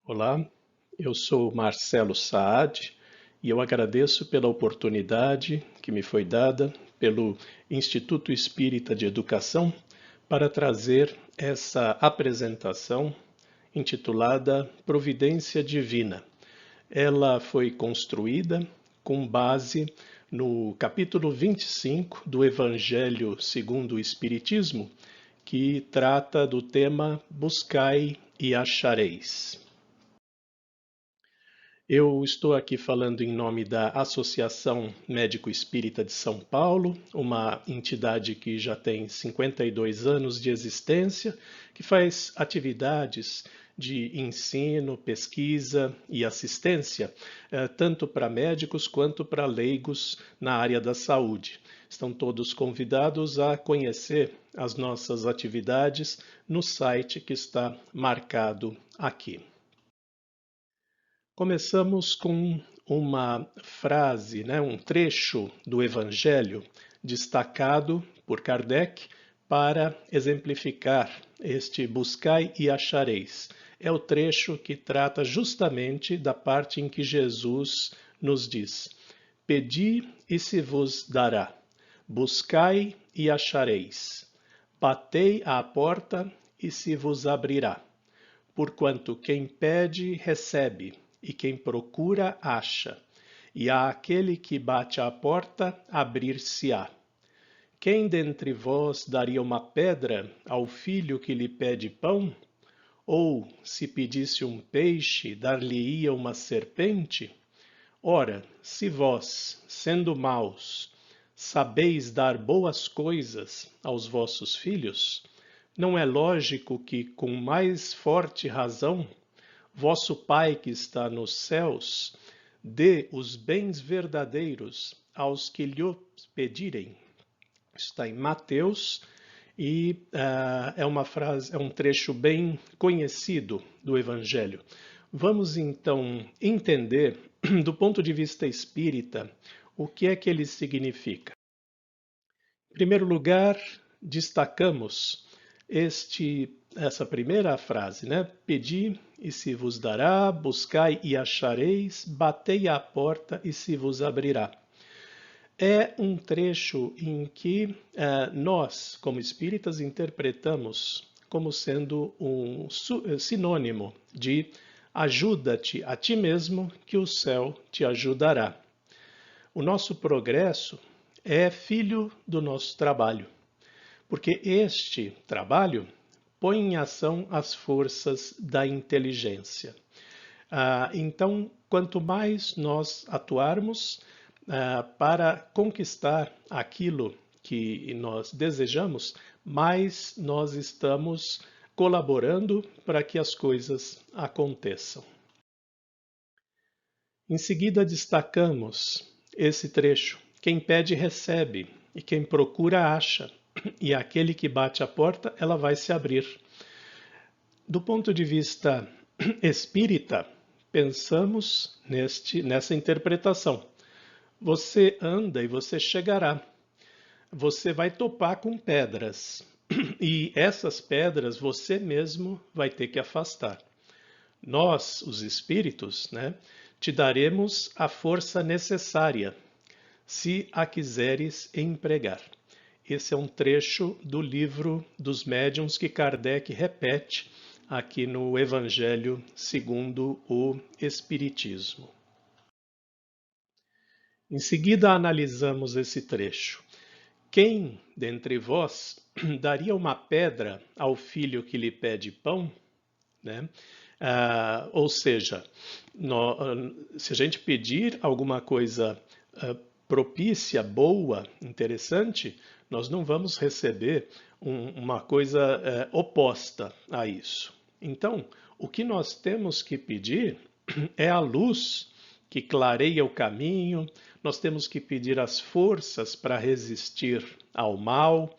Olá, eu sou Marcelo Saad e eu agradeço pela oportunidade que me foi dada pelo Instituto Espírita de Educação para trazer essa apresentação intitulada Providência Divina. Ela foi construída com base no capítulo 25 do Evangelho segundo o Espiritismo, que trata do tema Buscai e achareis. Eu estou aqui falando em nome da Associação Médico Espírita de São Paulo, uma entidade que já tem 52 anos de existência, que faz atividades de ensino, pesquisa e assistência, tanto para médicos quanto para leigos na área da saúde. Estão todos convidados a conhecer as nossas atividades no site que está marcado aqui. Começamos com uma frase, um trecho do Evangelho destacado por Kardec para exemplificar este buscai e achareis. É o trecho que trata justamente da parte em que Jesus nos diz: Pedi e se vos dará, buscai e achareis, batei à porta e se vos abrirá. Porquanto quem pede, recebe, e quem procura, acha, e a aquele que bate à porta, abrir-se-á. Quem dentre vós daria uma pedra ao filho que lhe pede pão? Ou, se pedisse um peixe, dar-lhe-ia uma serpente? Ora, se vós, sendo maus, sabeis dar boas coisas aos vossos filhos, não é lógico que, com mais forte razão, vosso Pai que está nos céus dê os bens verdadeiros aos que lhe pedirem. Está em Mateus e é uma frase, é um trecho bem conhecido do Evangelho. Vamos então entender, do ponto de vista espírita, o que é que ele significa. Em primeiro lugar, destacamos essa primeira frase, Pedi e se vos dará, buscai e achareis, batei à porta e se vos abrirá. É um trecho em que nós, como espíritas, interpretamos como sendo um sinônimo de ajuda-te a ti mesmo, que o céu te ajudará. O nosso progresso é filho do nosso trabalho, porque este trabalho põe em ação as forças da inteligência. Então, quanto mais nós atuarmos para conquistar aquilo que nós desejamos, mais nós estamos colaborando para que as coisas aconteçam. Em seguida, destacamos esse trecho: quem pede, recebe, e quem procura, acha, e aquele que bate a porta, ela vai se abrir. Do ponto de vista espírita, pensamos nessa interpretação. Você anda e você chegará. Você vai topar com pedras. E essas pedras você mesmo vai ter que afastar. Nós, os espíritos, te daremos a força necessária, se a quiseres empregar. Esse é um trecho do livro dos médiuns que Kardec repete aqui no Evangelho segundo o Espiritismo. Em seguida, analisamos esse trecho. Quem dentre vós daria uma pedra ao filho que lhe pede pão? Ou seja, se a gente pedir alguma coisa propícia, boa, interessante, nós não vamos receber uma coisa oposta a isso. Então, o que nós temos que pedir é a luz que clareia o caminho, nós temos que pedir as forças para resistir ao mal,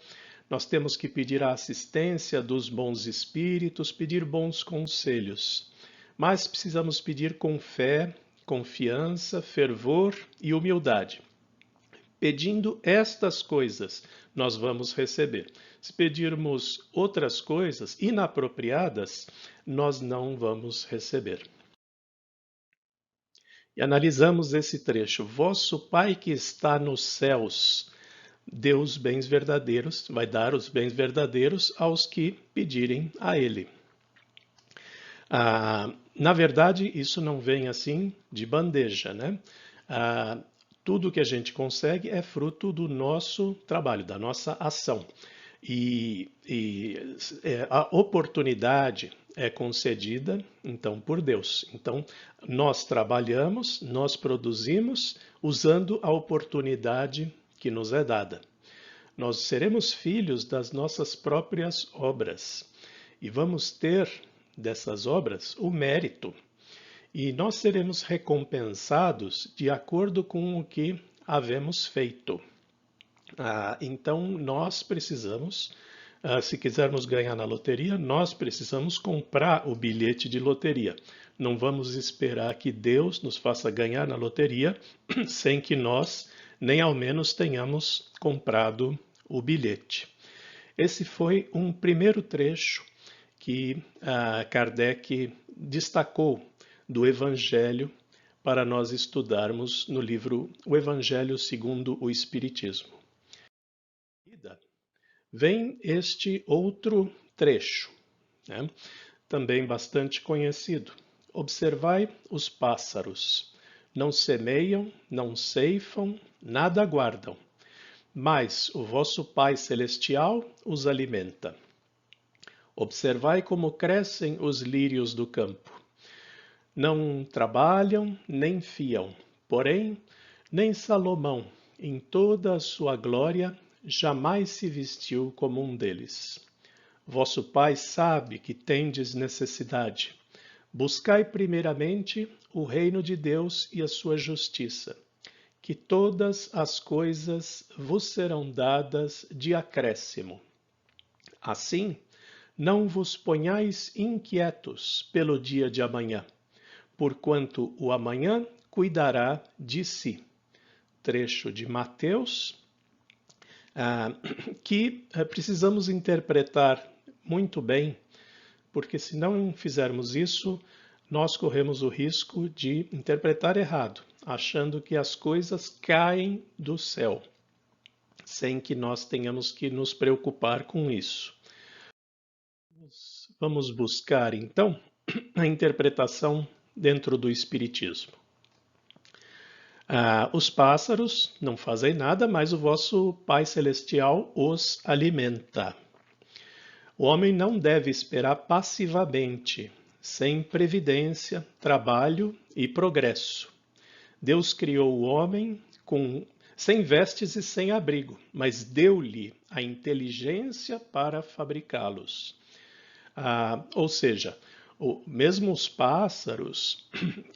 nós temos que pedir a assistência dos bons espíritos, pedir bons conselhos. Mas precisamos pedir com fé, confiança, fervor e humildade. Pedindo estas coisas, nós vamos receber. Se pedirmos outras coisas inapropriadas, nós não vamos receber. E analisamos esse trecho. Vosso Pai que está nos céus deu os bens verdadeiros, vai dar os bens verdadeiros aos que pedirem a Ele. Na verdade, isso não vem assim de bandeja, né? Tudo que a gente consegue é fruto do nosso trabalho, da nossa ação. A oportunidade é concedida, então, por Deus. Então, nós trabalhamos, nós produzimos usando a oportunidade que nos é dada. Nós seremos filhos das nossas próprias obras e vamos ter dessas obras o mérito. E nós seremos recompensados de acordo com o que havemos feito. Então, nós precisamos, se quisermos ganhar na loteria, nós precisamos comprar o bilhete de loteria. Não vamos esperar que Deus nos faça ganhar na loteria sem que nós, nem ao menos, tenhamos comprado o bilhete. Esse foi um primeiro trecho que Kardec destacou do Evangelho para nós estudarmos no livro O Evangelho segundo o Espiritismo. Vem este outro trecho, né? Também bastante conhecido. Observai os pássaros. Não semeiam, não ceifam, nada guardam, mas o vosso Pai Celestial os alimenta. Observai como crescem os lírios do campo. Não trabalham, nem fiam, porém, nem Salomão, em toda a sua glória, jamais se vestiu como um deles. Vosso Pai sabe que tendes necessidade. Buscai primeiramente o reino de Deus e a sua justiça, que todas as coisas vos serão dadas de acréscimo. Assim, não vos ponhais inquietos pelo dia de amanhã, porquanto o amanhã cuidará de si. Trecho de Mateus, que precisamos interpretar muito bem, porque se não fizermos isso, nós corremos o risco de interpretar errado, achando que as coisas caem do céu, sem que nós tenhamos que nos preocupar com isso. Vamos buscar, então, a interpretação dentro do Espiritismo. Os pássaros não fazem nada, mas o vosso Pai Celestial os alimenta. O homem não deve esperar passivamente, sem previdência, trabalho e progresso. Deus criou o homem sem vestes e sem abrigo, mas deu-lhe a inteligência para fabricá-los. Ou seja, mesmo os pássaros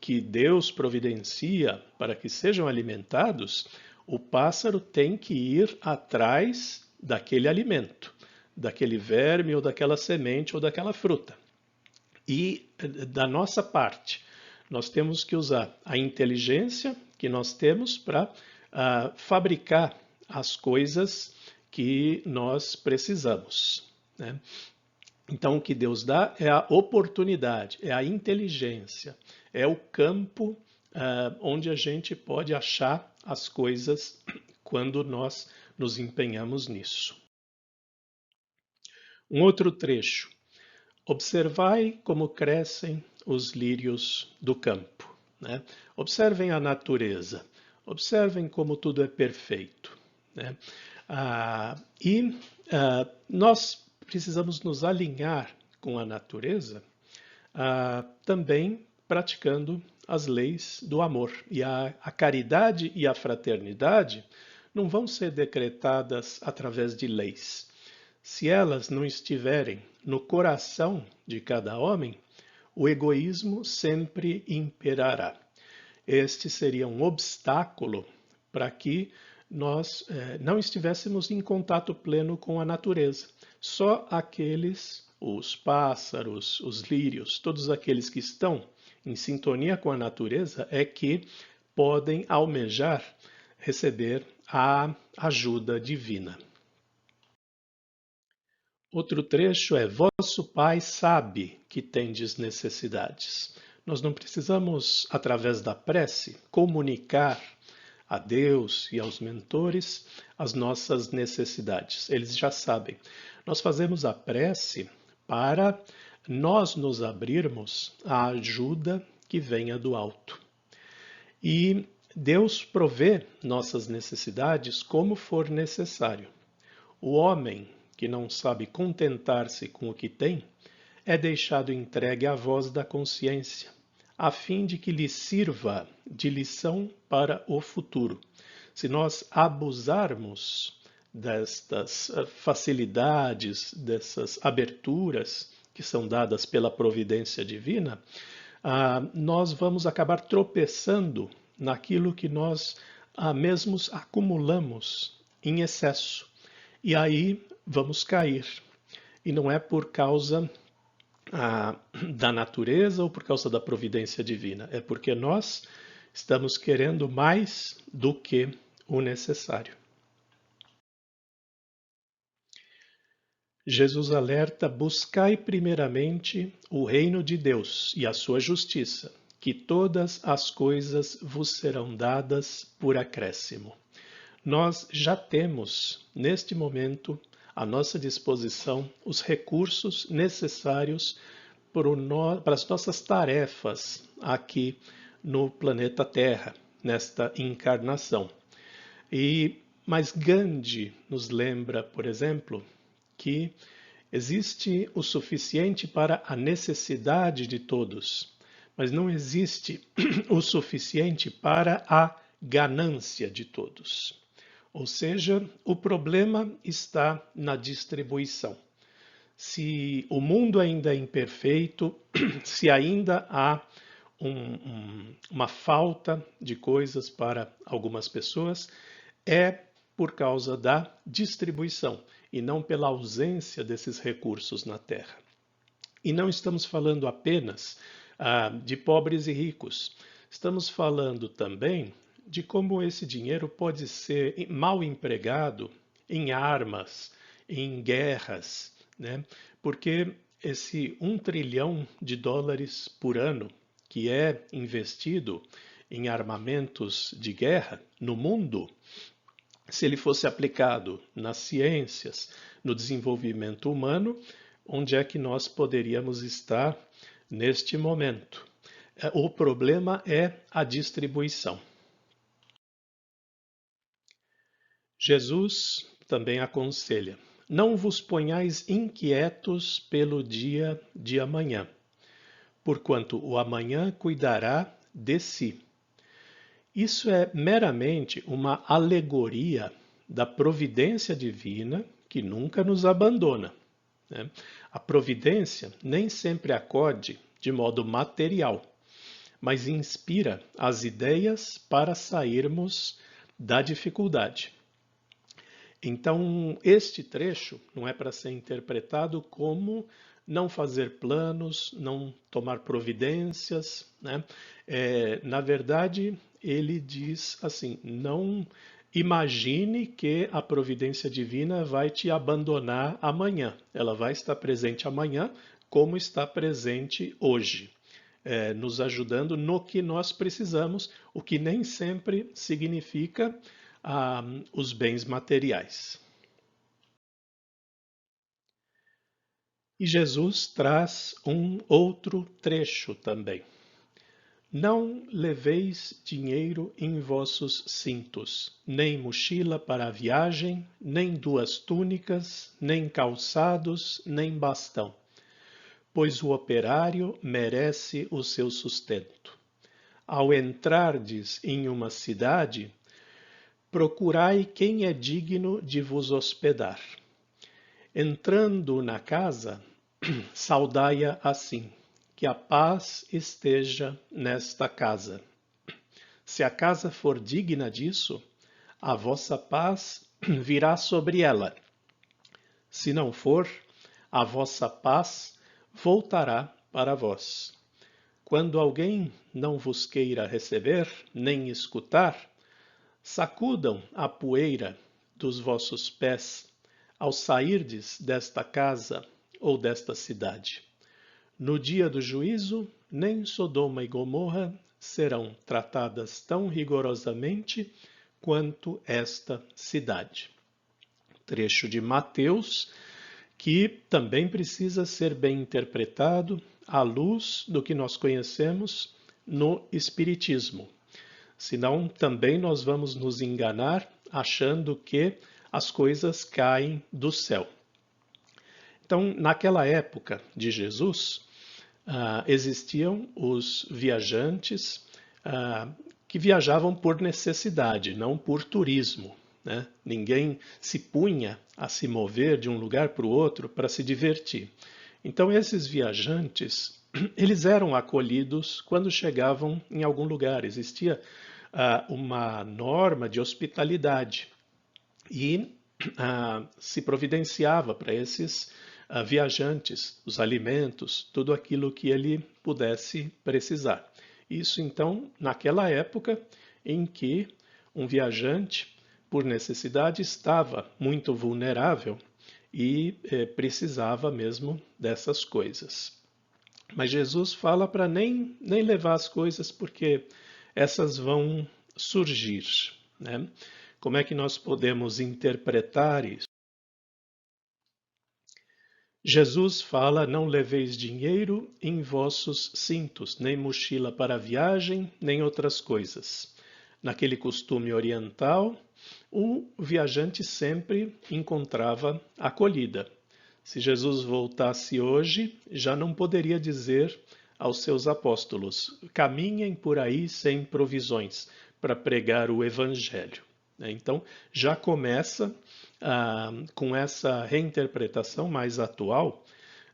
que Deus providencia para que sejam alimentados, o pássaro tem que ir atrás daquele alimento, daquele verme ou daquela semente ou daquela fruta. E da nossa parte, nós temos que usar a inteligência que nós temos para fabricar as coisas que nós precisamos, né? Então, o que Deus dá é a oportunidade, é a inteligência, é o campo onde a gente pode achar as coisas quando nós nos empenhamos nisso. Um outro trecho. Observai como crescem os lírios do campo, né? Observem a natureza, observem como tudo é perfeito, né? Nós precisamos nos alinhar com a natureza, também praticando as leis do amor. E a caridade e a fraternidade não vão ser decretadas através de leis. Se elas não estiverem no coração de cada homem, o egoísmo sempre imperará. Este seria um obstáculo para que nós não estivéssemos em contato pleno com a natureza. Só aqueles, os pássaros, os lírios, todos aqueles que estão em sintonia com a natureza é que podem almejar receber a ajuda divina. Outro trecho é: vosso Pai sabe que tendes necessidades. Nós não precisamos, através da prece, comunicar a Deus e aos mentores as nossas necessidades. Eles já sabem. Nós fazemos a prece para nós nos abrirmos à ajuda que venha do alto. E Deus provê nossas necessidades como for necessário. O homem que não sabe contentar-se com o que tem é deixado entregue à voz da consciência, a fim de que lhe sirva de lição para o futuro. Se nós abusarmos destas facilidades, dessas aberturas que são dadas pela providência divina, nós vamos acabar tropeçando naquilo que nós mesmos acumulamos em excesso. E aí vamos cair. E não é por causa da natureza ou por causa da providência divina. É porque nós estamos querendo mais do que o necessário. Jesus alerta: buscai primeiramente o reino de Deus e a sua justiça, que todas as coisas vos serão dadas por acréscimo. Nós já temos, neste momento, à nossa disposição os recursos necessários para as nossas tarefas aqui no planeta Terra, nesta encarnação. Mas Gandhi nos lembra, por exemplo, que existe o suficiente para a necessidade de todos, mas não existe o suficiente para a ganância de todos. Ou seja, o problema está na distribuição. Se o mundo ainda é imperfeito, se ainda há uma falta de coisas para algumas pessoas, é por causa da distribuição e não pela ausência desses recursos na Terra. E não estamos falando apenas de pobres e ricos, estamos falando também de como esse dinheiro pode ser mal empregado em armas, em guerras, né? Porque esse US$ 1 trilhão por ano que é investido em armamentos de guerra no mundo, se ele fosse aplicado nas ciências, no desenvolvimento humano, onde é que nós poderíamos estar neste momento? O problema é a distribuição. Jesus também aconselha: não vos ponhais inquietos pelo dia de amanhã, porquanto o amanhã cuidará de si. Isso é meramente uma alegoria da providência divina que nunca nos abandona, né? A providência nem sempre acode de modo material, mas inspira as ideias para sairmos da dificuldade. Então, este trecho não é para ser interpretado como não fazer planos, não tomar providências, né? Na verdade, ele diz assim: não imagine que a providência divina vai te abandonar amanhã. Ela vai estar presente amanhã, como está presente hoje, nos ajudando no que nós precisamos, o que nem sempre significa os bens materiais. E Jesus traz um outro trecho também. Não leveis dinheiro em vossos cintos, nem mochila para a viagem, nem 2 túnicas, nem calçados, nem bastão, pois o operário merece o seu sustento. Ao entrardes em uma cidade, procurai quem é digno de vos hospedar. Entrando na casa, saudai-a assim: que a paz esteja nesta casa. Se a casa for digna disso, a vossa paz virá sobre ela. Se não for, a vossa paz voltará para vós. Quando alguém não vos queira receber, nem escutar, sacudam a poeira dos vossos pés ao sairdes desta casa ou desta cidade. No dia do juízo, nem Sodoma e Gomorra serão tratadas tão rigorosamente quanto esta cidade. Trecho de Mateus, que também precisa ser bem interpretado à luz do que nós conhecemos no Espiritismo. Senão, também nós vamos nos enganar achando que as coisas caem do céu. Então, naquela época de Jesus, existiam os viajantes que viajavam por necessidade, não por turismo, né? Ninguém se punha a se mover de um lugar para o outro para se divertir. Então, esses viajantes, eles eram acolhidos quando chegavam em algum lugar. Existia uma norma de hospitalidade e se providenciava para esses viajantes os alimentos, tudo aquilo que ele pudesse precisar. Isso, então, naquela época em que um viajante, por necessidade, estava muito vulnerável e precisava mesmo dessas coisas. Mas Jesus fala para nem levar as coisas, porque essas vão surgir, né? Como é que nós podemos interpretar isso? Jesus fala: não leveis dinheiro em vossos cintos, nem mochila para a viagem, nem outras coisas. Naquele costume oriental, o viajante sempre encontrava acolhida. Se Jesus voltasse hoje, já não poderia dizer aos seus apóstolos: caminhem por aí sem provisões para pregar o evangelho. Então, já começa com essa reinterpretação mais atual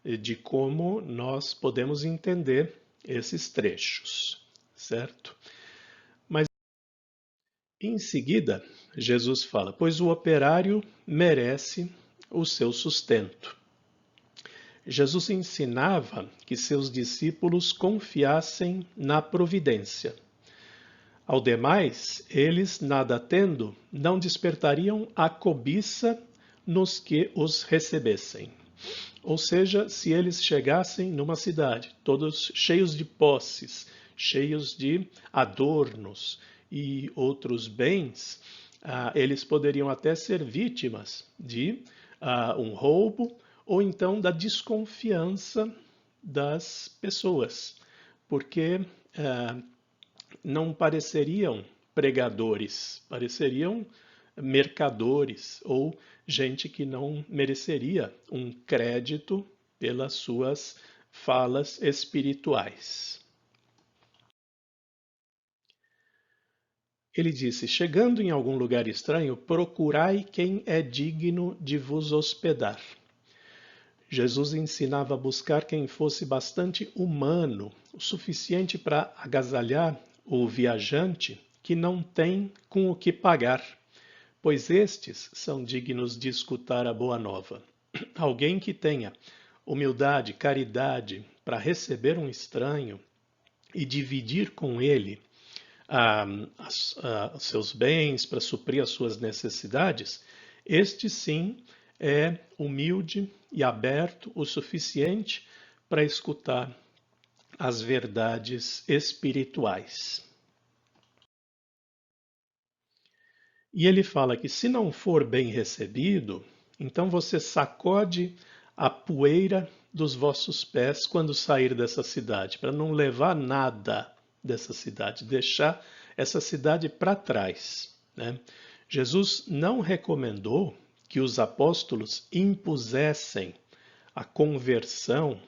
de como nós podemos entender esses trechos, certo? Mas em seguida, Jesus fala: pois o operário merece o seu sustento. Jesus ensinava que seus discípulos confiassem na providência. Ao demais, eles, nada tendo, não despertariam a cobiça nos que os recebessem. Ou seja, se eles chegassem numa cidade, todos cheios de posses, cheios de adornos e outros bens, eles poderiam até ser vítimas de um roubo ou então da desconfiança das pessoas, porque não pareceriam pregadores, pareceriam mercadores ou gente que não mereceria um crédito pelas suas falas espirituais. Ele disse: chegando em algum lugar estranho, procurai quem é digno de vos hospedar. Jesus ensinava a buscar quem fosse bastante humano, o suficiente para agasalhar o viajante que não tem com o que pagar, pois estes são dignos de escutar a boa nova. Alguém que tenha humildade, caridade para receber um estranho e dividir com ele seus bens para suprir as suas necessidades, este sim é humilde e aberto o suficiente para escutar as verdades espirituais. E ele fala que se não for bem recebido, então você sacode a poeira dos vossos pés quando sair dessa cidade, para não levar nada dessa cidade, deixar essa cidade para trás, né? Jesus não recomendou que os apóstolos impusessem a conversão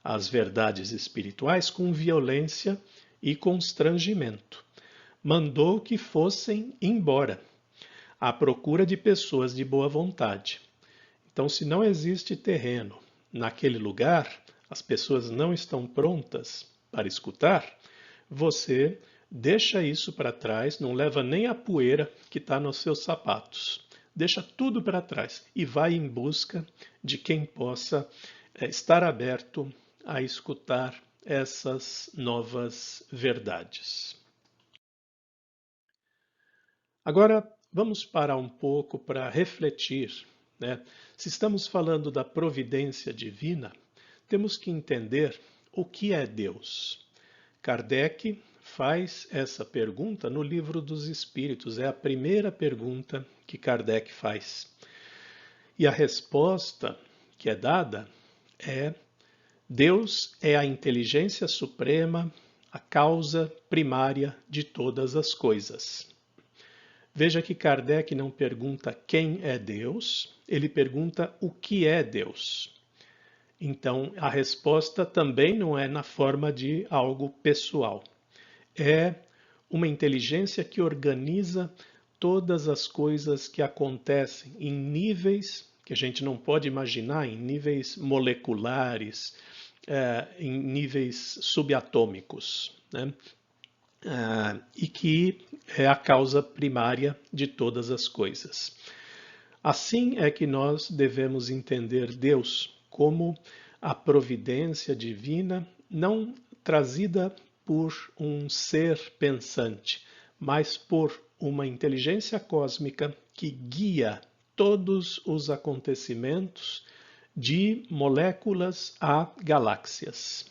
às verdades espirituais com violência e constrangimento. Mandou que fossem embora, à procura de pessoas de boa vontade. Então, se não existe terreno naquele lugar, as pessoas não estão prontas para escutar, você deixa isso para trás, não leva nem a poeira que está nos seus sapatos. Deixa tudo para trás e vai em busca de quem possa estar aberto a escutar essas novas verdades. Agora, vamos parar um pouco para refletir, né? Se estamos falando da providência divina, temos que entender o que é Deus. Kardec faz essa pergunta no Livro dos Espíritos, é a primeira pergunta que Kardec faz. E a resposta que é dada é: Deus é a inteligência suprema, a causa primária de todas as coisas. Veja que Kardec não pergunta quem é Deus, ele pergunta o que é Deus. Então, a resposta também não é na forma de algo pessoal. É uma inteligência que organiza todas as coisas que acontecem em níveis que a gente não pode imaginar, em níveis moleculares, em níveis subatômicos, né? E que é a causa primária de todas as coisas. Assim é que nós devemos entender Deus como a providência divina, não trazida por um ser pensante, mas por uma inteligência cósmica que guia todos os acontecimentos de moléculas a galáxias.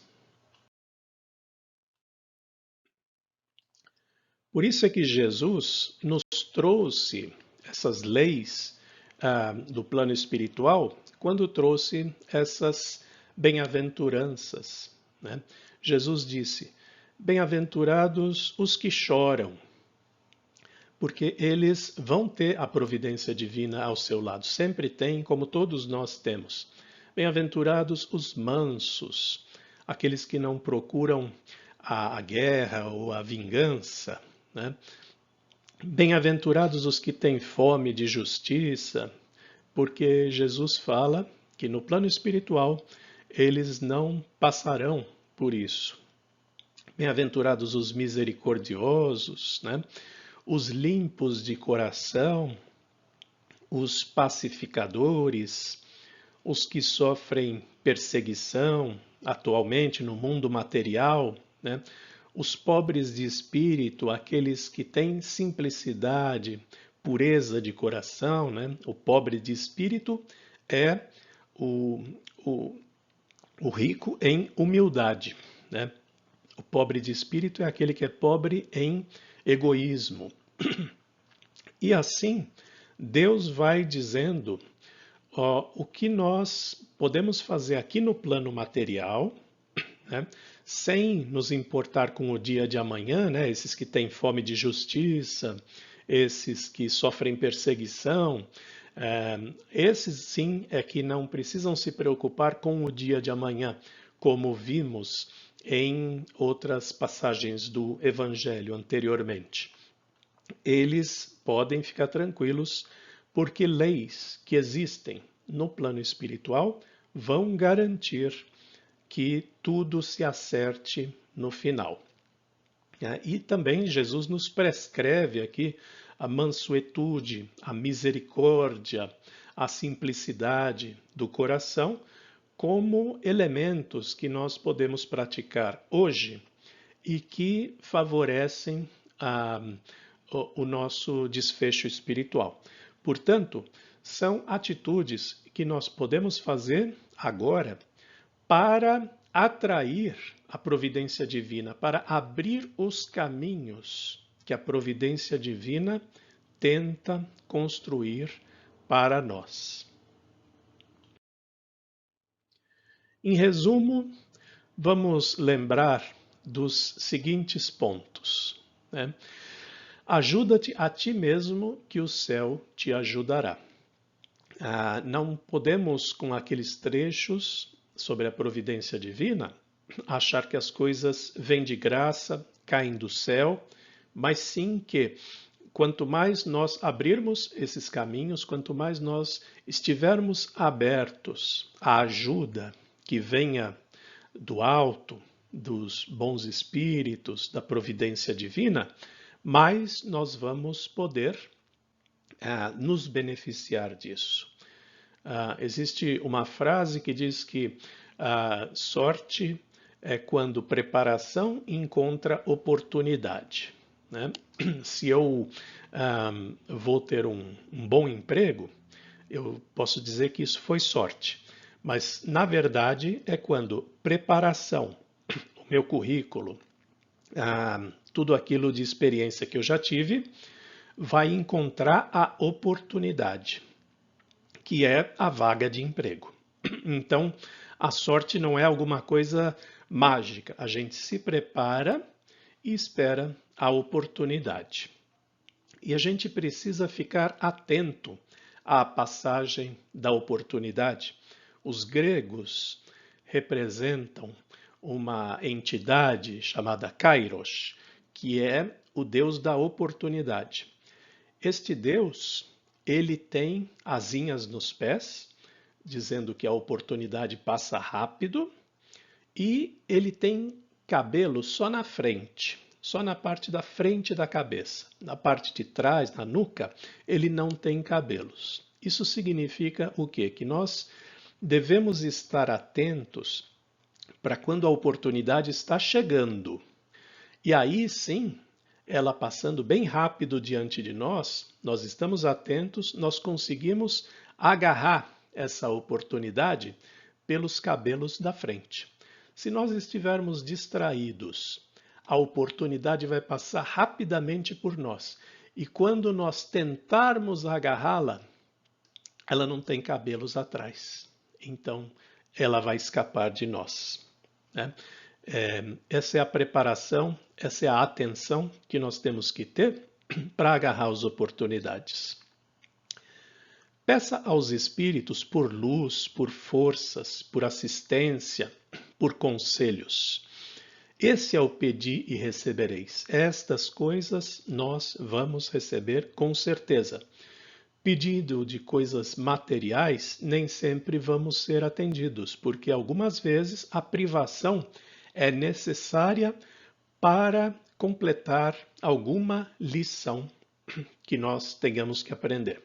Por isso é que Jesus nos trouxe essas leis do plano espiritual quando trouxe essas bem-aventuranças, né? Jesus disse: bem-aventurados os que choram, porque eles vão ter a providência divina ao seu lado. Sempre tem, como todos nós temos. Bem-aventurados os mansos, aqueles que não procuram a guerra ou a vingança, né? Bem-aventurados os que têm fome de justiça, porque Jesus fala que no plano espiritual eles não passarão por isso. Bem-aventurados os misericordiosos, né? Os limpos de coração, os pacificadores, os que sofrem perseguição atualmente no mundo material, né? Os pobres de espírito, aqueles que têm simplicidade, pureza de coração, né? O pobre de espírito é o, o rico em humildade, né? O pobre de espírito é aquele que é pobre em egoísmo. E assim, Deus vai dizendo o que nós podemos fazer aqui no plano material, né, sem nos importar com o dia de amanhã, né, esses que têm fome de justiça, esses que sofrem perseguição, esses sim é que não precisam se preocupar com o dia de amanhã, como vimos em outras passagens do Evangelho anteriormente. Eles podem ficar tranquilos porque leis que existem no plano espiritual vão garantir que tudo se acerte no final. E também Jesus nos prescreve aqui a mansuetude, a misericórdia, a simplicidade do coração como elementos que nós podemos praticar hoje e que favorecem o nosso desfecho espiritual. Portanto, são atitudes que nós podemos fazer agora para atrair a providência divina, para abrir os caminhos que a providência divina tenta construir para nós. Em resumo, vamos lembrar dos seguintes pontos, né? Ajuda-te a ti mesmo, que o céu te ajudará. Não podemos, com aqueles trechos sobre a providência divina, achar que as coisas vêm de graça, caem do céu, mas sim que quanto mais nós abrirmos esses caminhos, quanto mais nós estivermos abertos à ajuda que venha do alto, dos bons espíritos, da providência divina, mais nós vamos poder nos beneficiar disso. Existe uma frase que diz que sorte é quando preparação encontra oportunidade, né? Se eu vou ter um bom emprego, eu posso dizer que isso foi sorte. Mas, na verdade, é quando preparação, o meu currículo, tudo aquilo de experiência que eu já tive, vai encontrar a oportunidade, que é a vaga de emprego. Então, a sorte não é alguma coisa mágica. A gente se prepara e espera a oportunidade. E a gente precisa ficar atento à passagem da oportunidade. Os gregos representam uma entidade chamada Kairos, que é o deus da oportunidade. Este deus, ele tem asinhas nos pés, dizendo que a oportunidade passa rápido, e ele tem cabelo só na frente, só na parte da frente da cabeça. Na parte de trás, na nuca, ele não tem cabelos. Isso significa o quê? Que nós devemos estar atentos para quando a oportunidade está chegando. E aí sim, ela passando bem rápido diante de nós, nós estamos atentos, nós conseguimos agarrar essa oportunidade pelos cabelos da frente. Se nós estivermos distraídos, a oportunidade vai passar rapidamente por nós. E quando nós tentarmos agarrá-la, ela não tem cabelos atrás. Então, ela vai escapar de nós, né? Essa é a preparação, essa é a atenção que nós temos que ter para agarrar as oportunidades. Peça aos espíritos por luz, por forças, por assistência, por conselhos. Esse é o pedir e recebereis. Estas coisas nós vamos receber com certeza. Pedido de coisas materiais, nem sempre vamos ser atendidos, porque algumas vezes a privação é necessária para completar alguma lição que nós tenhamos que aprender.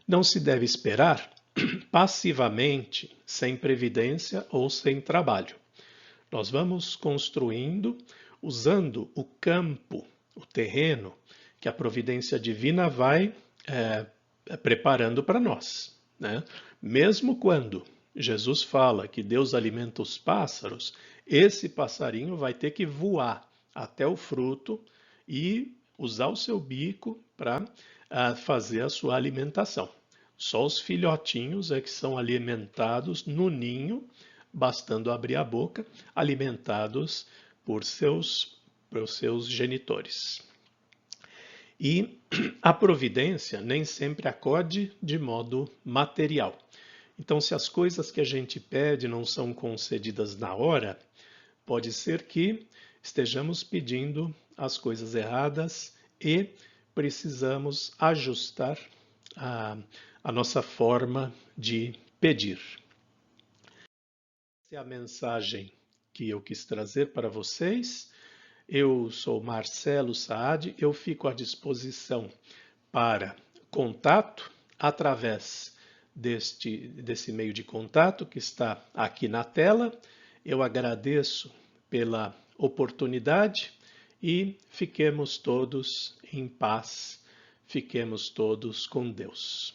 Não se deve esperar passivamente, sem previdência ou sem trabalho. Nós vamos construindo, usando o campo, o terreno, que a providência divina vai preparando para nós, né? Mesmo quando Jesus fala que Deus alimenta os pássaros, esse passarinho vai ter que voar até o fruto e usar o seu bico para fazer a sua alimentação. Só os filhotinhos é que são alimentados no ninho, bastando abrir a boca, alimentados por seus genitores. E a providência nem sempre acode de modo material. Então, se as coisas que a gente pede não são concedidas na hora, pode ser que estejamos pedindo as coisas erradas e precisamos ajustar a nossa forma de pedir. Essa é a mensagem que eu quis trazer para vocês. Eu sou Marcelo Saad, eu fico à disposição para contato através desse meio de contato que está aqui na tela. Eu agradeço pela oportunidade e fiquemos todos em paz, fiquemos todos com Deus.